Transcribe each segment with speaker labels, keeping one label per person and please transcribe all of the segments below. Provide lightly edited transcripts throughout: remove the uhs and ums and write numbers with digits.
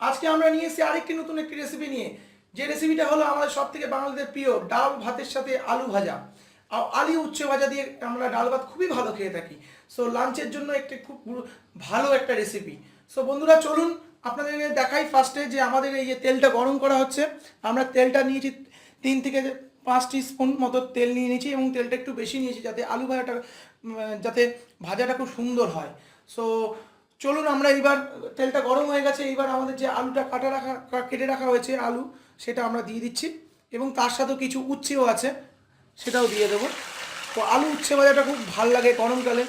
Speaker 1: আজকে আমরা নিয়ে এসেছি আরেকটি নতুন একটি রেসিপি নিয়ে, যে রেসিপিটা হলো আমাদের সব থেকে বাঙালিদের প্রিয় ডাল ভাতের সাথে আলু ভাজা। আলু উচ্ছে ভাজা দিয়ে আমরা ডাল ভাত খুবই ভালো খেয়ে থাকি। সো লাঞ্চের জন্য একটি খুব ভালো একটা রেসিপি। সো বন্ধুরা চলুন আপনাদেরকে দেখাই ফার্স্টে যে আমাদের এই যে তেলটা গরম করা হচ্ছে। আমরা তেলটা নিয়েছি 3 থেকে 5 স্পুন মতো তেল নিয়ে নিয়েছি, এবং তেলটা একটু বেশি নিয়েছি যাতে আলু ভাজাটা যাতে ভাজাটা খুব সুন্দর হয়। সো চলুন আমরা এইবার, তেলটা গরম হয়ে গেছে, এইবার আমাদের যে আলুটা কেটে রাখা হয়েছে আলু, সেটা আমরা দিয়ে দিচ্ছি, এবং তার সাথেও কিছু উচ্ছেও আছে সেটাও দিয়ে দেবো। তো আলু উচ্ছে ভাজাটা খুব ভাল লাগে গরমকালে,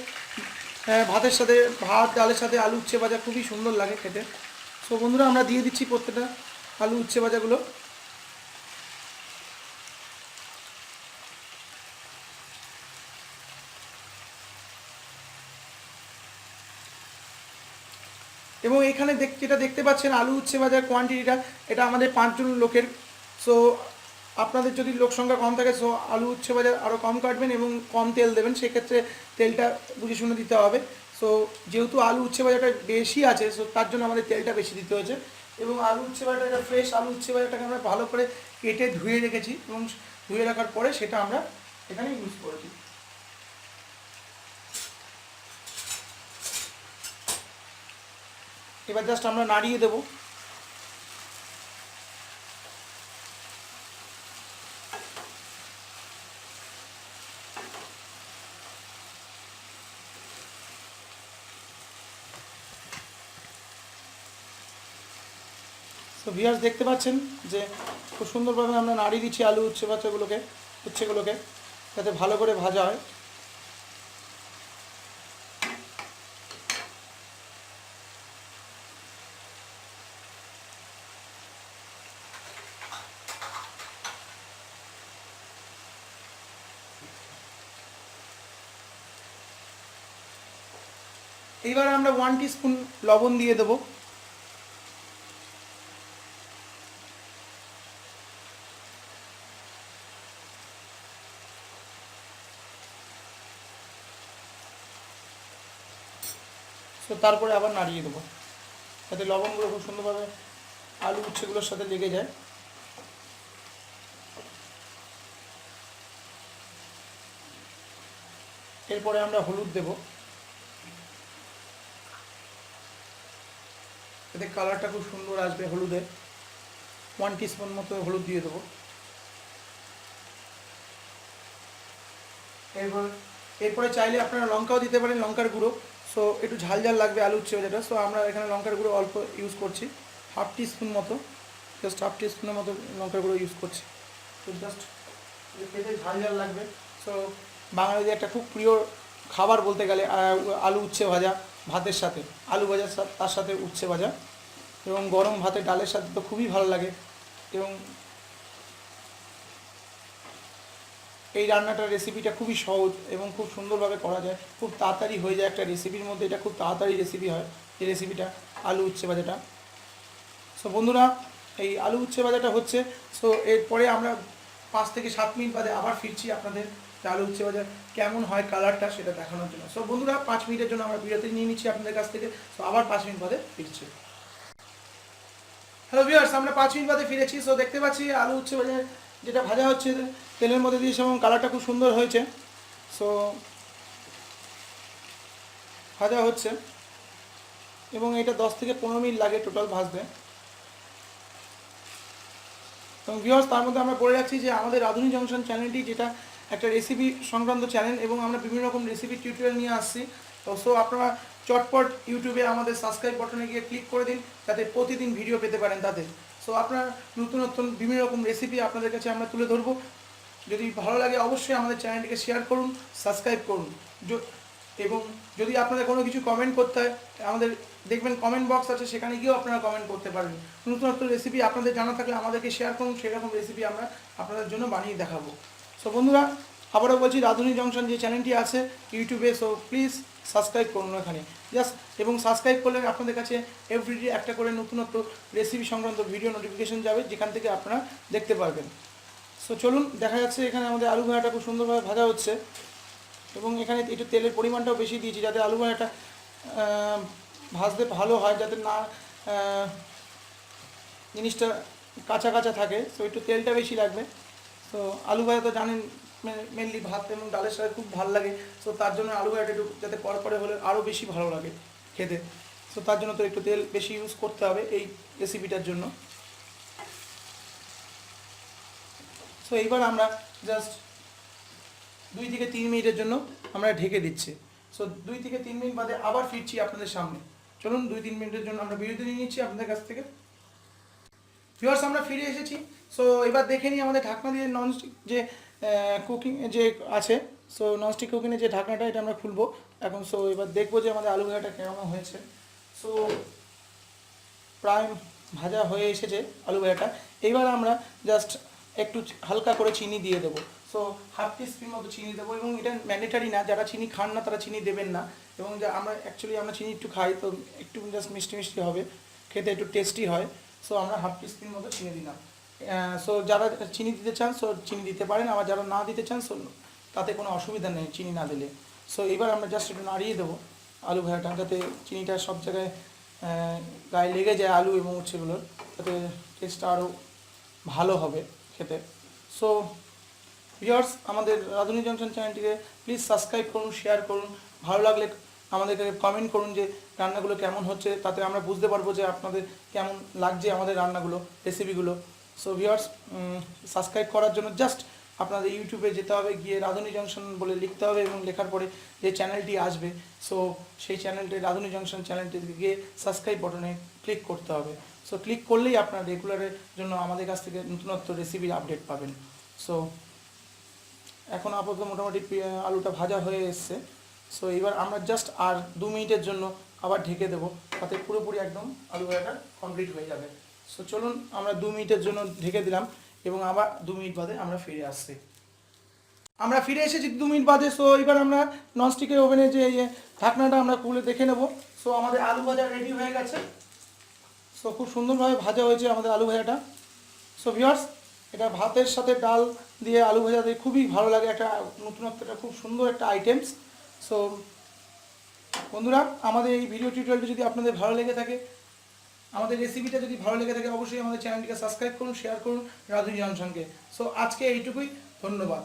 Speaker 1: ভাতের সাথে, ভাত ডালের সাথে আলু উচ্ছে ভাজা খুবই সুন্দর লাগে খেতে। সো বন্ধুরা আমরা দিয়ে দিচ্ছি প্রত্যেকটা আলু উচ্ছে ভাজাগুলো। এবং এখানে যেটা দেখতে পাচ্ছেন আলু উচ্ছে ভাজার কোয়ান্টিটিটা, এটা আমাদের 5 জন লোকের। সো আপনাদের যদি লোক সংখ্যা কম থাকে, সো আলু উচ্ছে ভাজা আরও কম কাটবেন এবং কম তেল দেবেন, সেক্ষেত্রে তেলটা বুঝে শুনে দিতে হবে। সো যেহেতু আলু উচ্ছে ভাজাটা বেশি আছে, সো তার জন্য আমাদের তেলটা বেশি দিতে হয়েছে। এবং আলু উচ্ছে ভাজাটা ফ্রেশ আলু উচ্ছে ভাজাটাকে আমরা ভালো করে কেটে ধুয়ে রেখেছি, এবং ধুয়ে রাখার পরে সেটা আমরা এখানে ইউজ করেছি। এবার জাস্ট আমরা নাড়িয়ে দেবো। তো ভিউয়ার্স দেখতে পাচ্ছেন যে খুব সুন্দরভাবে আমরা নাড়িয়ে দিচ্ছি আলু উচ্ছেগুলোকে যাতে ভালো করে ভাজা হয়। এইবার আমরা 1 টিস্পুন লবণ দিয়ে দেবো। তো তারপরে আবার নাড়িয়ে দেবো যাতে লবণগুলো খুব সুন্দরভাবে আলু উচ্ছেগুলোর সাথে লেগে যায়। এরপরে আমরা হলুদ দেব, এতে কালারটা খুব সুন্দর আসবে হলুদে। 1 টিস্পুন মতো হলুদ দিয়ে দেবো। এরপরে চাইলে আপনারা লঙ্কাও দিতে পারেন, লঙ্কার গুঁড়ো। সো একটু ঝাল ঝাল লাগবে আলু উচ্ছে ভাজাটা, সো আমরা এখানে লঙ্কার গুঁড়ো অল্প ইউজ করছি, 1/2 টিস্পুন মতো, জাস্ট 1/2 টিস্পুনের মতো লঙ্কার গুঁড়ো ইউজ করছি। তো জাস্ট খেতে ঝাল ঝাল লাগবে। সো বাঙালিদের একটা খুব প্রিয় খাবার বলতে গেলে আলু উচ্ছে ভাজা ভাতের সাথে, আলু ভাজা তার সাথে উচ্ছে ভাজা, এবং গরম ভাতে ডালের সাথে তো খুবই ভালো লাগে। এবং এই রান্নাটার রেসিপিটা খুবই সহজ এবং খুব সুন্দরভাবে করা যায়, খুব তাড়াতাড়ি হয়ে যায় একটা রেসিপির মধ্যে। এটা খুব তাড়াতাড়ি রেসিপি হয় এই রেসিপিটা, আলু উচ্ছে ভাজাটা। সো বন্ধুরা এই আলু উচ্ছে ভাজাটা হচ্ছে, সো এরপরে আমরা 5 থেকে 7 মিনিট বাদে আবার ফিরছি আপনাদের আলু উচ্ছে ভাজা কেমন হয় কালারটা সেটা দেখানোর জন্য। সো বন্ধুরা 5 মিনিটের জন্য আমরা বিরতি নিয়ে নিচ্ছি আপনাদের কাছ থেকে। সো আবার 5 মিনিট বাদে ফিরছি। হ্যালো ভিউয়ার্স, আমরা 5 মিনিট বাদে ফিরেছি। সো দেখতে পাচ্ছি আলু উচ্ছে ভাজা যেটা ভাজা হচ্ছে তেলের মধ্যে দিয়েছে, এবং কালারটা খুব সুন্দর হয়েছে। সো ভাজা হচ্ছে, এবং এটা 10 থেকে 15 মিনিট লাগে টোটাল ভাজতে। এবং ভিউয়ার্স তার মধ্যে আমরা বলে রাখছি যে আমাদের রাঁধুনি জংশন চ্যানেলটি যেটা একটা রেসিপি সংক্রান্ত চ্যানেল, এবং আমরা বিভিন্ন রকম রেসিপি টিউটোরিয়াল নিয়ে আসছি। তো সো আপনারা চটপট ইউটিউবে আমাদের সাবস্ক্রাইব বাটনে গিয়ে ক্লিক করে দিন যাতে প্রতিদিন ভিডিও পেতে পারেন তাতে। সো আপনার নতুন নতুন বিভিন্ন রকম রেসিপি আপনাদের কাছে আমরা তুলে ধরবো। যদি ভালো লাগে অবশ্যই আমাদের চ্যানেলটিকে শেয়ার করুন, সাবস্ক্রাইব করুন। এবং যদি আপনাদের কোনো কিছু কমেন্ট করতে হয়, আমাদের দেখবেন কমেন্ট বক্স আছে, সেখানে গিয়েও আপনারা কমেন্ট করতে পারবেন। নতুন নতুন রেসিপি আপনাদের জানা থাকলে আমাদেরকে শেয়ার করুন, সেরকম রেসিপি আমরা আপনাদের জন্য বানিয়ে দেখাবো। সো বন্ধুরা আবারও বলছি, রাঁধুনি জংশন যে চ্যানেলটি আছে ইউটিউবে, সো প্লিজ সাবস্ক্রাইব করুন ওখানে জাস্ট। এবং সাবস্ক্রাইব করলে আপনাদের কাছে এভরিডে একটা করে নতুনত্ব রেসিপি সংক্রান্ত ভিডিও নোটিফিকেশন যাবে, যেখান থেকে আপনারা দেখতে পারবেন। সো চলুন দেখা যাচ্ছে এখানে আমাদের আলু ভাজাটা খুব সুন্দরভাবে ভাজা হচ্ছে, এবং এখানে একটু তেলের পরিমাণটাও বেশি দিয়েছি যাতে আলু ভাজাটা ভাজতে ভালো হয়, যাতে না জিনিসটা কাঁচা কাঁচা থাকে, সো একটু তেলটা বেশি লাগবে। তো আলু ভাজা তো জানেন মেনলি ভাত এবং ডালের সাথে খুব ভালো লাগে, সো তার জন্য আলু ভাজাটা একটু যাতে কড়কড়ে হলে আরও বেশি ভালো লাগে খেতে। সো তার জন্য তো একটু তেল বেশি ইউজ করতে হবে এই রেসিপিটার জন্য। সো এইবার আমরা জাস্ট 2 থেকে 3 মিনিটের জন্য আমরা ঢেকে দিচ্ছি। সো 2 থেকে 3 মিনিট বাদে আবার ফিরছি আপনাদের সামনে। চলুন 2-3 মিনিটের জন্য আমরা বিরতি নিয়ে নিচ্ছি আপনাদের কাছ থেকে। ভিউয়ার্স, আমরা ফিরে এসেছি। সো এবার দেখে নিই আমাদের ঢাকনা দিয়ে ননস্টিক যে কুকিং যে আছে, সো ননস্টিক কুকিংয়ের যে ঢাকনাটা এটা আমরা খুলবো এখন। সো এবার দেখবো যে আমাদের আলু ভাজাটা কেমন হয়েছে। সো প্রায় ভাজা হয়ে এসেছে আলু ভাজাটা। এইবার আমরা জাস্ট একটু হালকা করে চিনি দিয়ে দেবো। সো হাফ টিস্পুন মতো চিনি দেবো, এবং এটা ম্যান্ডেটারি না, যারা চিনি খান না তারা চিনি দেবেন না। এবং যা আমরা অ্যাকচুয়ালি আমরা চিনি একটু খাই, তো একটু জাস্ট মিষ্টি মিষ্টি হবে, খেতে একটু টেস্টি হয়। সো আমরা হাফ টিস্পুন মতো চিনি দিলাম। সো যারা চিনি দিতে চান সো চিনি দিতে পারেন, আবার যারা না দিতে চান সো তাতে কোনো অসুবিধা নেই চিনি না দিলে। সো এবার আমরা জাস্ট একটু নাড়িয়ে দেবো আলু ভাজাটা, যাতে চিনিটা সব জায়গায় গায়ে লেগে যায় আলু এবং উচ্ছেগুলোর, তাতে টেস্টটা আরও ভালো হবে খেতে। সো ভিউয়ার্স, আমাদের রাঁধুনি জংশন চ্যানেলটিকে প্লিজ সাবস্ক্রাইব করুন, শেয়ার করুন, ভালো লাগলে আমাদেরকে কমেন্ট করুন যে রান্নাগুলো কেমন হচ্ছে, তাতে আমরা বুঝতে পারবো যে আপনাদের কেমন লাগছে আমাদের রান্নাগুলো, রেসিপিগুলো। সো ভিউয়ার্স, সাবস্ক্রাইব করার জন্য জাস্ট আপনাদের ইউটিউবে যেতে হবে, গিয়ে রাঁধুনি জংশন বলে লিখতে হবে, এবং লেখার পরে যে চ্যানেলটি আসবে, সো সেই চ্যানেলটি রাঁধুনি জংশন চ্যানেলটিতে গিয়ে সাবস্ক্রাইব বাটনে ক্লিক করতে হবে। সো ক্লিক করলেই আপনারা রেগুলারের জন্য আমাদের কাছ থেকে নতুনত্ব রেসিপির আপডেট পাবেন। সো এখন আপাতত মোটামুটি আলুটা ভাজা হয়ে এসছে। সো এবার আমরা জাস্ট আর 2 মিনিটের জন্য আবার ঢেকে দেবো, তাতে পুরোপুরি একদম আলু ভাজাটা কমপ্লিট হয়ে যাবে। সো চলুন আমরা 2 মিনিটের জন্য ঢেকে দিলাম, এবং আবার 2 মিনিট বাদে আমরা ফিরে আসছি। আমরা ফিরে এসেছি 2 মিনিট বাদে। সো এবার আমরা ননস্টিকের ওভেনে যে ঢাকনাটা আমরা খুলে দেখে নেব। সো আমাদের আলু ভাজা রেডি হয়ে গেছে। সো খুব সুন্দরভাবে ভাজা হয়েছে আমাদের আলু ভাজাটা। সো ভিউয়ার্স, এটা ভাতের সাথে ডাল দিয়ে আলু ভাজা দিয়ে খুবই ভালো লাগে, একটা নতুনত্ব, একটা খুব সুন্দর একটা আইটেমস। সো বন্ধুরা, আমাদের এই ভিডিও টিউটোরিয়ালটি যদি আপনাদের ভালো লেগে থাকে, আমাদের রেসিপিটা যদি ভালো লেগে থাকে, অবশ্যই আমাদের চ্যানেলটিকে সাবস্ক্রাইব করুন, শেয়ার করুন রাঁধুনি জংশনকে। সো আজকে এইটুকুই, ধন্যবাদ।